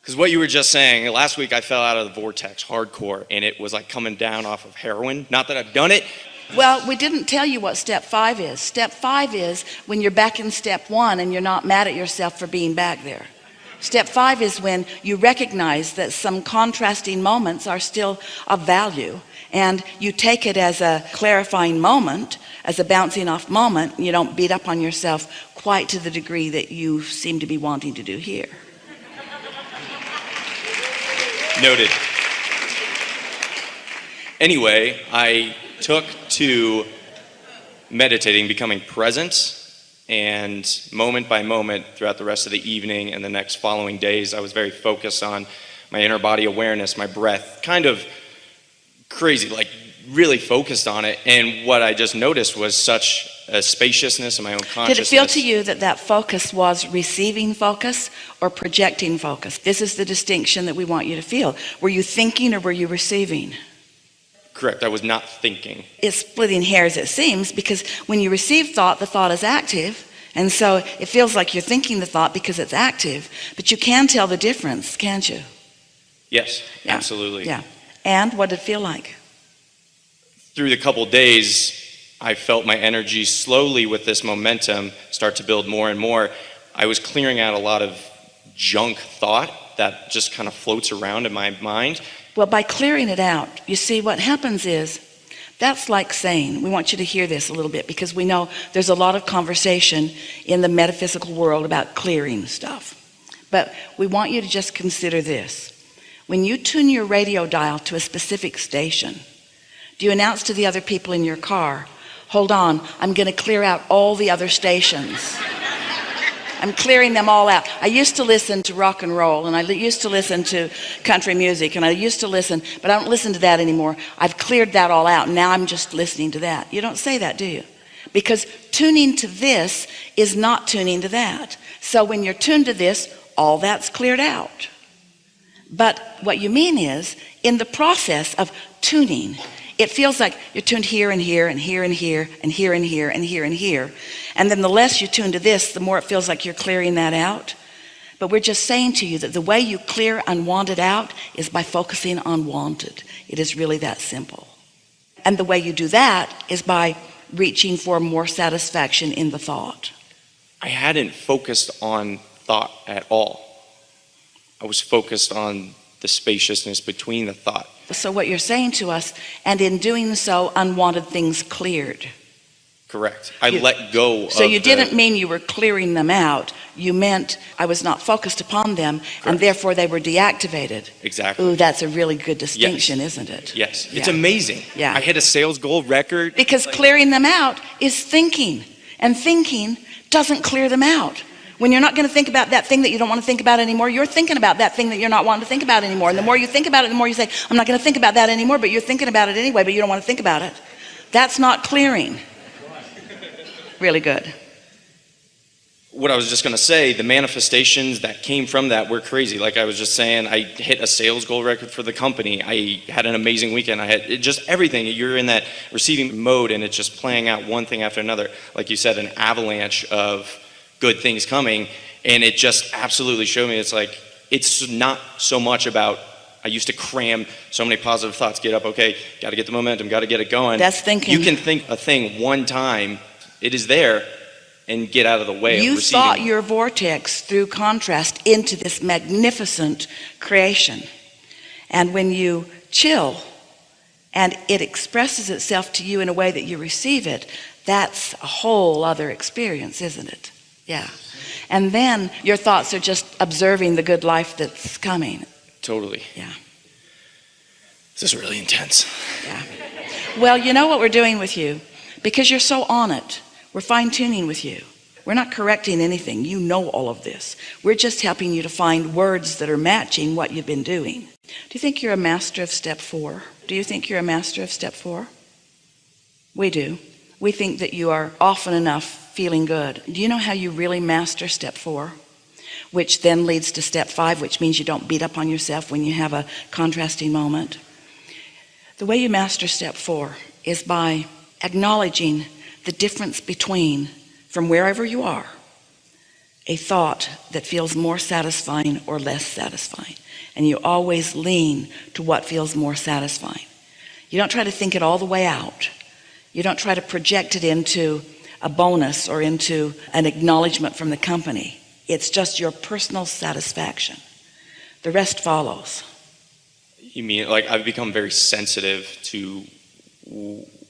Because what you were just saying, last week I fell out of the vortex hardcore, and it was like coming down off of heroin. Not that I've done it. Well, we didn't tell you what step 5 is. Step 5 is when you're back in step 1 and you're not mad at yourself for being back there. Step 5 is when you recognize that some contrasting moments are still of value, and you take it as a clarifying moment, as a bouncing off moment, and you don't beat up on yourself quite to the degree that you seem to be wanting to do here. Noted. Anyway, I took to meditating, becoming present, and moment by moment throughout the rest of the evening and the next following days, I was very focused on my inner body awareness, my breath, kind of crazy, like really focused on it. And what I just noticed was such a spaciousness in my own consciousness. Did it feel to you that that focus was receiving focus or projecting focus? This is the distinction that we want you to feel. Were you thinking or were you receiving? Correct, I was not thinking. It's splitting hairs, it seems, because when you receive thought, the thought is active. And so it feels like you're thinking the thought because it's active. But you can tell the difference, can't you? Yes, Yeah. absolutely. Yeah. And what did it feel like? Through the couple days, I felt my energy slowly with this momentum start to build more and more. I was clearing out a lot of junk thought that just kind of floats around in my mind. Well, by clearing it out, you see what happens is, that's like saying, we want you to hear this a little bit because we know there's a lot of conversation in the metaphysical world about clearing stuff. But we want you to just consider this. When you tune your radio dial to a specific station, do you announce to the other people in your car, hold on, I'm going to clear out all the other stations. I'm clearing them all out. I used to listen to rock and roll, and I used to listen to country music, and I used to listen, but I don't listen to that anymore. I've cleared that all out. Now I'm just listening to that. You don't say that, do you? Because tuning to this is not tuning to that. So when you're tuned to this, all that's cleared out. But what you mean is, in the process of tuning, it feels like you're tuned here and here and here and here and here and here and here and here. And then the less you tune to this, the more it feels like you're clearing that out. But we're just saying to you that the way you clear unwanted out is by focusing on wanted. It is really that simple. And the way you do that is by reaching for more satisfaction in the thought. I hadn't focused on thought at all. I was focused on the spaciousness between the thought. So what you're saying to us, and in doing so, unwanted things cleared. Correct. I let go of So you didn't mean you were clearing them out. You meant I was not focused upon them, and therefore they were deactivated. Exactly. Ooh, that's a really good distinction, isn't it? Yes. It's Yeah. amazing. Yeah. I hit a sales goal record. Because clearing them out is thinking, and thinking doesn't clear them out. When you're not going to think about that thing that you don't want to think about anymore, you're thinking about that thing that you're not wanting to think about anymore. And the more you think about it, the more you say, I'm not going to think about that anymore, but you're thinking about it anyway, but you don't want to think about it. That's not clearing. Really good. What I was just going to say, the manifestations that came from that were crazy. Like I was just saying, I hit a sales goal record for the company. I had an amazing weekend. I had just everything. You're in that receiving mode, and it's just playing out one thing after another. Like you said, an avalanche of good things coming, and it just absolutely showed me it's like, it's not so much about, I used to cram so many positive thoughts, get up, okay, got to get the momentum, got to get it going. That's thinking. You can think a thing one time, it is there, and get out of the way. You thought your vortex through contrast into this magnificent creation. And when you chill and it expresses itself to you in a way that you receive it, that's a whole other experience, isn't it? Yeah. And then your thoughts are just observing the good life that's coming. Totally. Yeah. This is really intense. Yeah. Well, you know what we're doing with you? Because you're so on it, we're fine-tuning with you. We're not correcting anything. You know all of this. We're just helping you to find words that are matching what you've been doing. Do you think you're a master of step 4? Do you think you're a master of step 4? We do. We think that you are often enough feeling good. Do you know how you really master step 4? Which then leads to step 5, which means you don't beat up on yourself when you have a contrasting moment. The way you master step 4 is by acknowledging the difference between, from wherever you are, a thought that feels more satisfying or less satisfying. And you always lean to what feels more satisfying. You don't try to think it all the way out. You don't try to project it into a bonus or into an acknowledgement from the company. It's just your personal satisfaction. The rest follows. You mean, like, I've become very sensitive to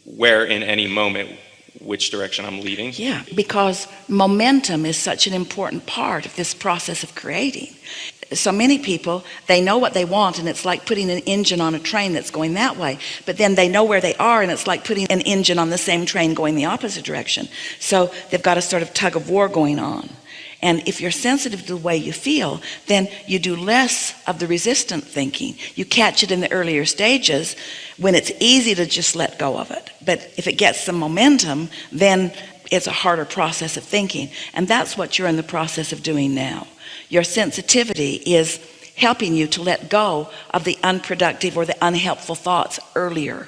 where in any moment, which direction I'm leading? Yeah, because momentum is such an important part of this process of creating. So many people, they know what they want, and it's like putting an engine on a train that's going that way. But then they know where they are, and it's like putting an engine on the same train going the opposite direction. So they've got a sort of tug of war going on. And if you're sensitive to the way you feel, then you do less of the resistant thinking. You catch it in the earlier stages when it's easy to just let go of it. But if it gets some momentum, then it's a harder process of thinking. And that's what you're in the process of doing now. Your sensitivity is helping you to let go of the unproductive or the unhelpful thoughts earlier.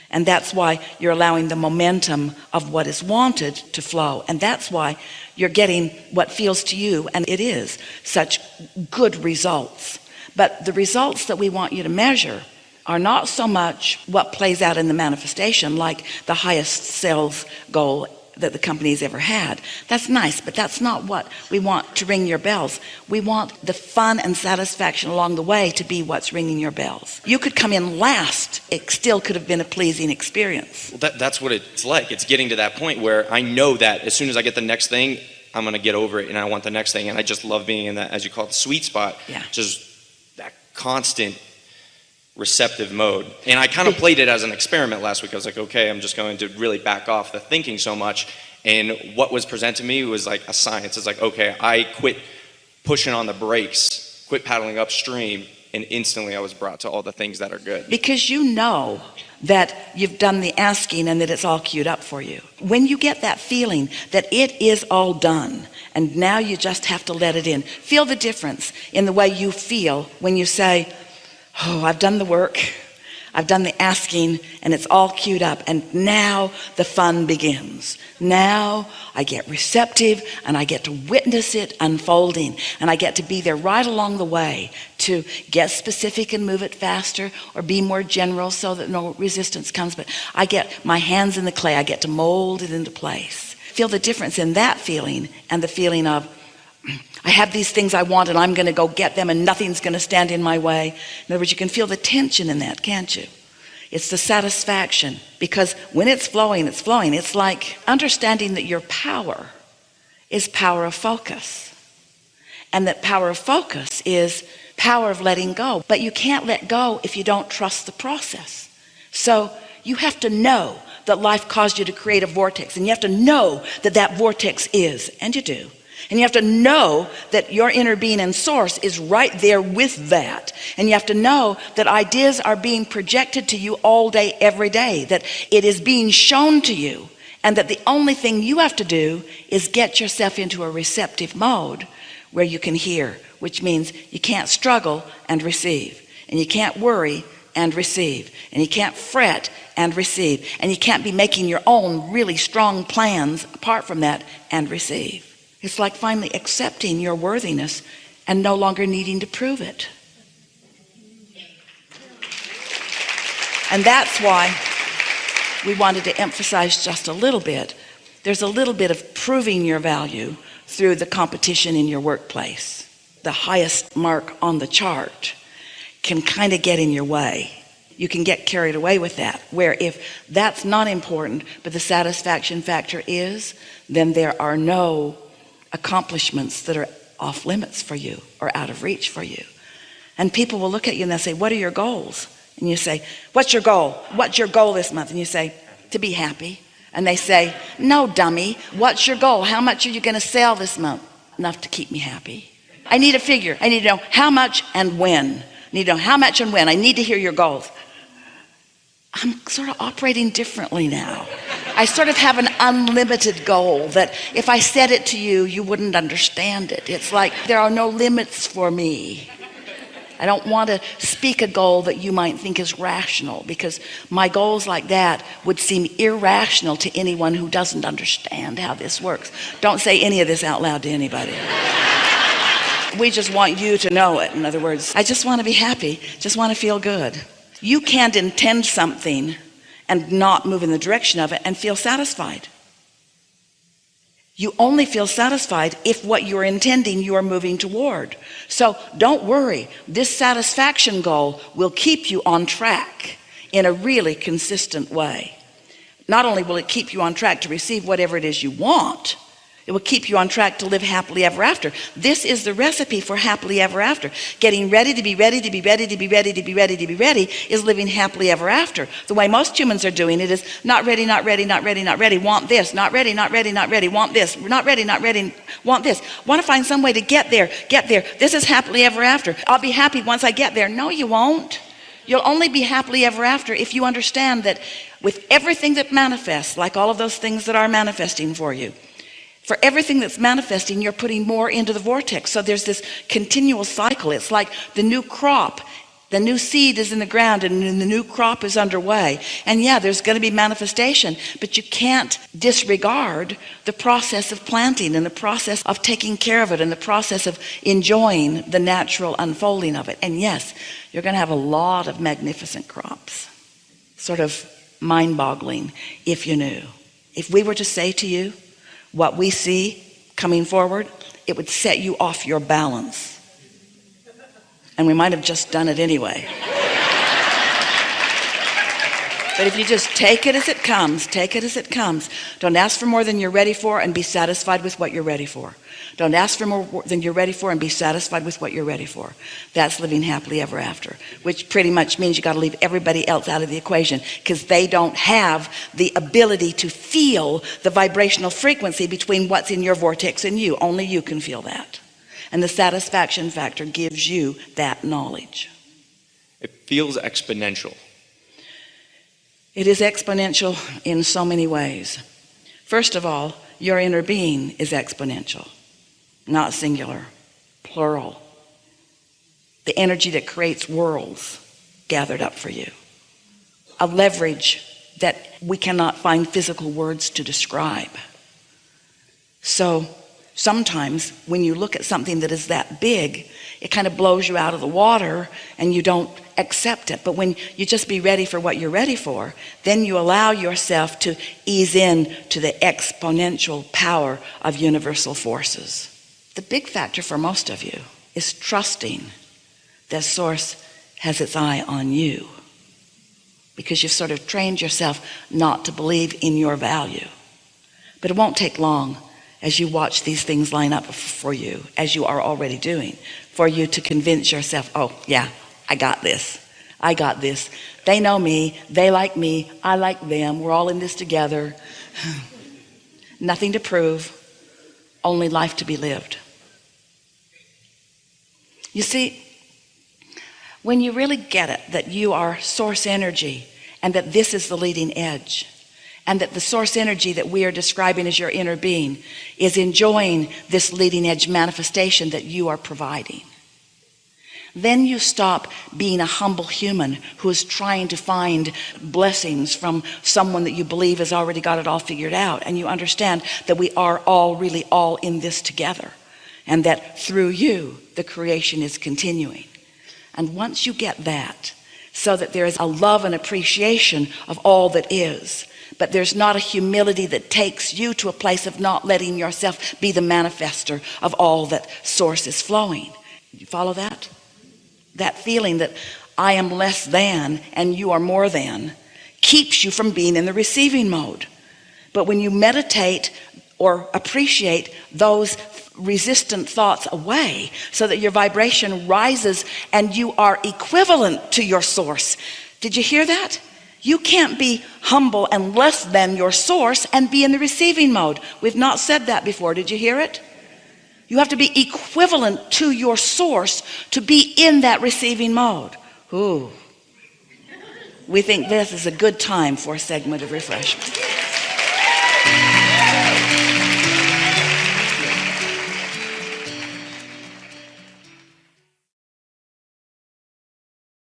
And that's why you're allowing the momentum of what is wanted to flow. And that's why you're getting what feels to you, and it is, such good results. But the results that we want you to measure are not so much what plays out in the manifestation, like the highest sales goal that the company's ever had. That's nice, but that's not what we want to ring your bells. We want the fun and satisfaction along the way to be what's ringing your bells. You could come in last. It still could have been a pleasing experience. Well, that's what it's like. It's getting to that point where I know that as soon as I get the next thing, I'm going to get over it and I want the next thing. And I just love being in that, as you call it, the sweet spot. Yeah. Just that constant receptive mode. And I kind of played it as an experiment last week. I was like, okay, I'm just going to really back off the thinking so much. And what was presented to me was like a science. It's like, okay, I quit pushing on the brakes, quit paddling upstream, and instantly I was brought to all the things that are good. Because you know that you've done the asking and that it's all queued up for you. When you get that feeling that it is all done and now you just have to let it in, feel the difference in the way you feel when you say, oh, I've done the work, I've done the asking, and it's all queued up, and now the fun begins. Now I get receptive, and I get to witness it unfolding, and I get to be there right along the way to get specific and move it faster, or be more general so that no resistance comes, but I get my hands in the clay, I get to mold it into place. Feel the difference in that feeling and the feeling of, I have these things I want and I'm going to go get them and nothing's going to stand in my way. In other words, you can feel the tension in that, can't you? It's the satisfaction, because when it's flowing, it's flowing. It's like understanding that your power is power of focus, and that power of focus is power of letting go. But you can't let go if you don't trust the process. So you have to know that life caused you to create a vortex, and you have to know that that vortex is, and you do. And you have to know that your inner being and source is right there with that. And you have to know that ideas are being projected to you all day, every day, that it is being shown to you, and that the only thing you have to do is get yourself into a receptive mode where you can hear, which means you can't struggle and receive, and you can't worry and receive, and you can't fret and receive, and you can't be making your own really strong plans apart from that and receive. It's like finally accepting your worthiness and no longer needing to prove it. And that's why we wanted to emphasize just a little bit. There's a little bit of proving your value through the competition in your workplace. The highest mark on the chart can kind of get in your way. You can get carried away with that, where if that's not important, but the satisfaction factor is, then there are no accomplishments that are off limits for you or out of reach for you. And people will look at you and they'll say, what are your goals? And you say, what's your goal? What's your goal this month? And you say, to be happy. And they say, no, dummy, what's your goal? How much are you going to sell this month? Enough to keep me happy. I need a figure. I need to know how much and when. I need to know how much and when. I need to hear your goals. I'm sort of operating differently now. I sort of have an unlimited goal that if I said it to you, you wouldn't understand it. It's like there are no limits for me. I don't want to speak a goal that you might think is rational, because my goals like that would seem irrational to anyone who doesn't understand how this works. Don't say any of this out loud to anybody. We just want you to know it. In other words, I just want to be happy, just want to feel good. You can't intend something and not move in the direction of it and feel satisfied. You only feel satisfied if what you're intending you are moving toward. So don't worry, this satisfaction goal will keep you on track in a really consistent way. Not only will it keep you on track to receive whatever it is you want, it will keep you on track to live happily ever after. This is the recipe for happily ever after. Getting ready to be ready to be ready to be ready to be ready to be ready is living happily ever after. The way most humans are doing it is not ready, not ready, not ready, not ready, want this, not ready, not ready, not ready, want this, not ready, not ready, want this. Want to find some way to get there, get there. This is happily ever after. I'll be happy once I get there. No, you won't. You'll only be happily ever after if you understand that with everything that manifests, like all of those things that are manifesting for you, for everything that's manifesting, you're putting more into the vortex. So there's this continual cycle. It's like the new crop. The new seed is in the ground and the new crop is underway. And yeah, there's going to be manifestation, but you can't disregard the process of planting and the process of taking care of it and the process of enjoying the natural unfolding of it. And yes, you're going to have a lot of magnificent crops. Sort of mind-boggling if you knew. If we were to say to you, what we see coming forward, it would set you off your balance. And we might have just done it anyway. But if you just take it as it comes, take it as it comes. Don't ask for more than you're ready for and be satisfied with what you're ready for. Don't ask for more than you're ready for and be satisfied with what you're ready for. That's living happily ever after, which pretty much means you got to leave everybody else out of the equation, because they don't have the ability to feel the vibrational frequency between what's in your vortex and you. Only you can feel that. And the satisfaction factor gives you that knowledge. It feels exponential. It is exponential in so many ways. First of all, your inner being is exponential, not singular, plural. The energy that creates worlds gathered up for you. A leverage that we cannot find physical words to describe. So sometimes when you look at something that is that big, it kind of blows you out of the water and you don't accept it. But when you just be ready for what you're ready for, then you allow yourself to ease in to the exponential power of universal forces. The big factor for most of you is trusting that Source has its eye on you, because you've sort of trained yourself not to believe in your value. But it won't take long as you watch these things line up for you, as you are already doing, for you to convince yourself, oh yeah, I got this. I got this. They know me. They like me. I like them. We're all in this together. Nothing to prove, only life to be lived. You see, when you really get it, that you are source energy and that this is the leading edge, and that the source energy that we are describing as your inner being is enjoying this leading edge manifestation that you are providing, then you stop being a humble human who is trying to find blessings from someone that you believe has already got it all figured out, and you understand that we are all really all in this together, and that through you the creation is continuing. And once you get that, so that there is a love and appreciation of all that is, but there's not a humility that takes you to a place of not letting yourself be the manifester of all that Source is flowing. You follow that? That feeling that I am less than and you are more than keeps you from being in the receiving mode. But when you meditate or appreciate those resistant thoughts away, so that your vibration rises and you are equivalent to your Source. Did you hear that? You can't be humble and less than your Source and be in the receiving mode. We've not said that before. Did you hear it? You have to be equivalent to your Source to be in that receiving mode. Ooh. We think this is a good time for a segment of refreshment.